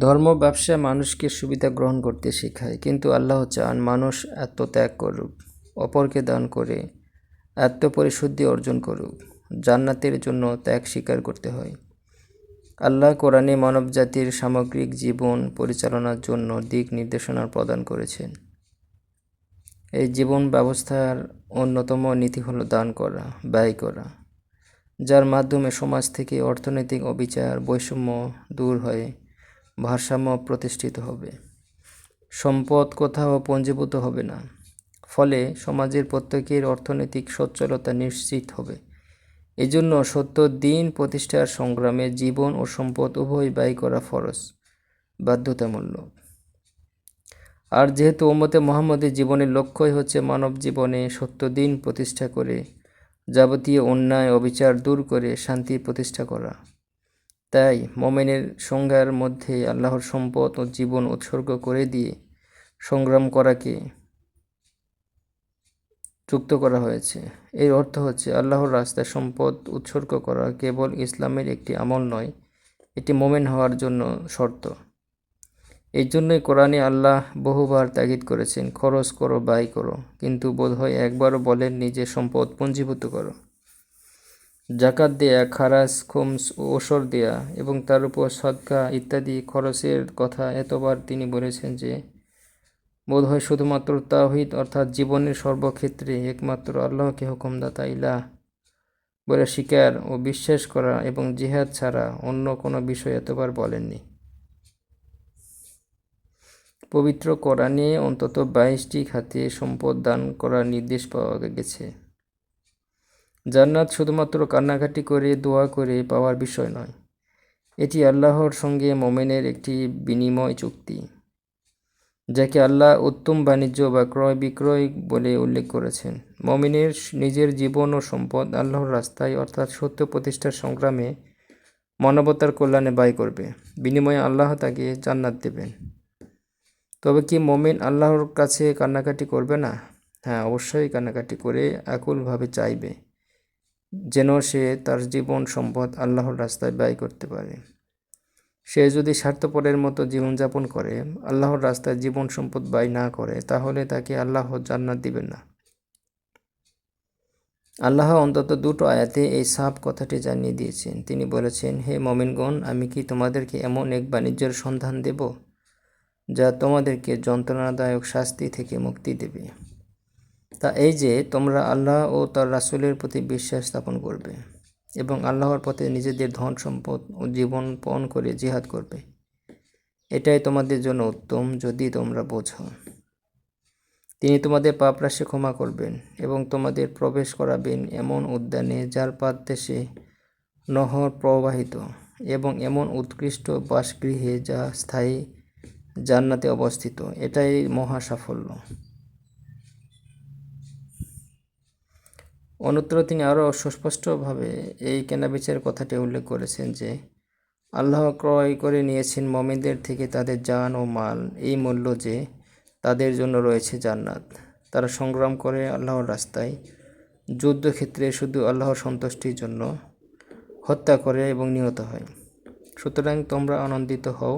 ধর্ম ব্যবসা মানুষকে সুবিধা গ্রহণ করতে শেখায়, কিন্তু আল্লাহ চান মানুষ আত্মত্যাগ করুক, অপরকে দান করে আত্মপরিশুদ্ধি অর্জন করুক। জান্নাতের জন্য ত্যাগ স্বীকার করতে হয়। আল্লাহ কোরআনে মানবজাতির সামগ্রিক জীবন পরিচালনার জন্য দিক নির্দেশনা প্রদান করেছেন। এই জীবন ব্যবস্থার অন্যতম নীতি হলো দান করা, ব্যয় করা, যার মাধ্যমে সমাজ থেকে অর্থনৈতিক অবিচার, বৈষম্য দূর হয়ে ভারসাম্য প্রতিষ্ঠিত হবে। সম্পদ কোথাও পঞ্জীভূত হবে না, ফলে সমাজের প্রত্যেকের অর্থনৈতিক সচ্ছলতা নিশ্চিত হবে। এজন্য সত্য দিন প্রতিষ্ঠার সংগ্রামে জীবন ও সম্পদ উভয় ব্যয় করা ফরজ, বাধ্যতামূলক। আর যেহেতু উম্মতে মুহাম্মদের জীবনের লক্ষ্যই হচ্ছে মানব জীবনে সত্য দিন প্রতিষ্ঠা করে যাবতীয় অন্যায় অবিচার দূর করে শান্তি প্রতিষ্ঠা করা, তাই মুমিনের সংজ্ঞার মধ্যে আল্লাহর সম্পদ ও জীবন উৎসর্গ করে দিয়ে সংগ্রাম করাকে যুক্ত করা হয়েছে। এর অর্থ হচ্ছে আল্লাহর রাস্তায় সম্পদ উৎসর্গ করা কেবল ইসলামের একটি আমল নয়, এটি মুমিন হওয়ার জন্য শর্ত। এই জন্যই কোরআনে আল্লাহ বহুবার তাগিদ করেছেন, খরচ করো, ব্যয় করো, কিন্তু বোধহয় একবারও বলেননি যে সম্পদ পুঞ্জীভূত করো। জাকাত দেয়া, খারাজ, খুমস ও ওসর দেয়া এবং তার উপর সদকা ইত্যাদি খরচের কথা এতবার তিনি বলেছেন যে বোধহয় শুধুমাত্র তাওহীদ অর্থাৎ জীবনের সর্বক্ষেত্রে একমাত্র আল্লাহকে হুকুমদাতা ইলাহ বলে স্বীকার ও বিশ্বাস করা এবং জিহাদ ছাড়া অন্য কোনো বিষয় এতবার বলেননি। পবিত্র কোরআনে অন্তত 22টি খাতে সম্পদ দান করার নির্দেশ পাওয়া গেছে। জান্নাত শুধুমাত্র কান্নাকাটি করে দোয়া করে পাওয়ার বিষয় নয়, এটি আল্লাহর সঙ্গে মুমিনের একটি বিনিময় চুক্তি, যাকে আল্লাহ উত্তম বাণিজ্য বা ক্রয় বিক্রয় বলে উল্লেখ করেছেন। মুমিনের নিজের জীবন ও সম্পদ আল্লাহর রাস্তায় অর্থাৎ সত্য প্রতিষ্ঠার সংগ্রামে মানবতার কল্যাণে ব্যয় করবে। বিনিময়ে আল্লাহ তাকে জান্নাত দেবেন। তবে কি মুমিন আল্লাহর কাছে কান্নাকাটি করবে না? হ্যাঁ, অবশ্যই কান্নাকাটি করে আকুলভাবে চাইবে যেন সে তার জীবন সম্পদ আল্লাহর রাস্তায় ব্যয় করতে পারে। সে যদি স্বার্থপরের মতো জীবনযাপন করে, আল্লাহর রাস্তায় জীবন সম্পদ ব্যয় না করে, তাহলে তাকে আল্লাহ জান্নাত দিবেন না। আল্লাহ অন্তত দুটো আয়াতে এই সাফ কথাটি জানিয়ে দিয়েছেন। তিনি বলেছেন, হে মুমিনগণ, আমি কি তোমাদেরকে এমন এক বাণিজ্যের সন্ধান দেব যা তোমাদেরকে যন্ত্রণাদায়ক শাস্তি থেকে মুক্তি দেবে। তা এই যে তোমরা আল্লাহ ও তার রাসূলের প্রতি বিশ্বাস স্থাপন করবে এবং আল্লাহর পথে নিজেদের ধন সম্পদ ও জীবন পণ করে জিহাদ করবে। এটাই তোমাদের জন্য উত্তম যদি তোমরা বোঝো। তিনি তোমাদের পাপরাশি ক্ষমা করবেন এবং তোমাদের প্রবেশ করাবেন এমন উদ্যানে যার পাদদেশে নহর প্রবাহিত এবং এমন উৎকৃষ্ট বাসগৃহে যা স্থায়ী জান্নাতে অবস্থিত। এটাই মহা সাফল্য। অন্যত্র তিনি আরও সুস্পষ্টভাবে এই কেনাবেচার কথাটি উল্লেখ করেছেন যে আল্লাহ ক্রয় করে নিয়েছেন মুমিনদের থেকে তাদের জান ও মাল, এই মূল্য যে তাদের জন্য রয়েছে জান্নাত। তারা সংগ্রাম করে আল্লাহর রাস্তায়, যুদ্ধক্ষেত্রে শুধু আল্লাহর সন্তুষ্টির জন্য, হত্যা করে এবং নিহত হয়। সুতরাং তোমরা আনন্দিত হও